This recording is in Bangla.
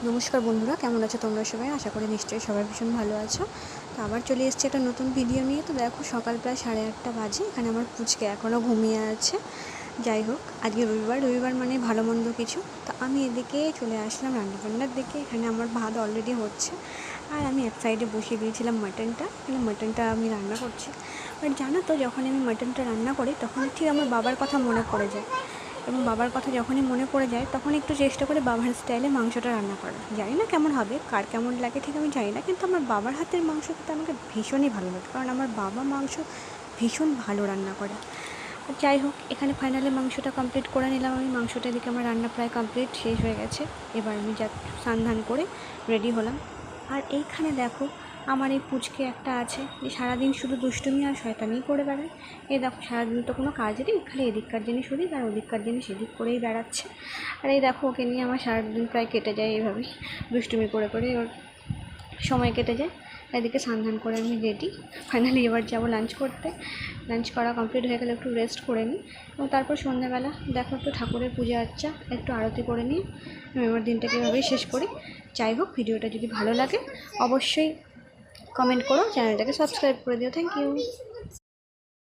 নমস্কার বন্ধুরা, কেমন আছো তোমরা সবাই? আশা করি নিশ্চয়ই সবাই ভীষণ ভালো আছো। তো আবার চলে এসেছি একটা নতুন ভিডিও নিয়ে। তো দেখো, সকাল প্রায় 8:30 বাজে। এখানে আমার পুচকে এখনও ঘুমিয়ে আছে। যাই হোক, আজকে রবিবার মানে ভালো মন্দ কিছু। তো আমি এদিকে চলে আসলাম রান্নাবান্নার দিকে। এখানে আমার ভাত অলরেডি হচ্ছে, আর আমি এক সাইডে বসিয়ে দিয়েছিলাম মাটনটা। এখানে মাটনটা আমি রান্না করছি। বাট জানো তো, যখন আমি মাটনটা রান্না করি তখন ঠিক আমার বাবার কথা মনে পড়ে যায়। এবং বাবার কথা যখনই মনে পড়ে যায় তখন একটু চেষ্টা করি বাবার স্টাইলে মাংসটা রান্না করার। জানি না কেমন হবে, কার কেমন লাগে ঠিক আমি জানি না, কিন্তু আমার বাবার হাতের মাংস খেতে আমাকে ভীষণই ভালো লাগে, কারণ আমার বাবা মাংস ভীষণ ভালো রান্না করে। যাই হোক, এখানে ফাইনালি মাংসটা কমপ্লিট করে নিলাম আমি। মাংসটা এদিকে আমার রান্না প্রায় কমপ্লিট, শেষ হয়ে গেছে। এবার আমি যা স্নান করে রেডি হলাম। আর এইখানে দেখো, আমার এই পুচকে একটা আছে যে সারাদিন শুধু দুষ্টুমি আর শয়তানি করে বেড়ায়। এই দেখো, সারাদিন তো কোনো কাজ নেই, খালি এদিককার জিনিস ওদিক আর ওদিককার জিনিস এদিক করেই বেড়াচ্ছে। আর এই দেখো, ওকে নিয়ে আমার সারাদিন প্রায় কেটে যায় এইভাবেই, দুষ্টুমি করে করে ওর সময় কেটে যায়। এদিকে স্নান করে আমি রেডি। ফাইনালি এবার যাবো লাঞ্চ করতে। লাঞ্চ করা কমপ্লিট হয়ে গেলে একটু রেস্ট করে নিই, এবং তারপর সন্ধ্যাবেলা দেখো একটু ঠাকুরের পূজা আর্চা, একটু আরতি করে নিই। আমি আমার দিনটাকে এভাবেই শেষ করি। যাই হোক, ভিডিওটা যদি ভালো লাগে অবশ্যই কমেন্ট করো, চ্যানেলটাকে সাবস্ক্রাইব করে দিও। Thank you.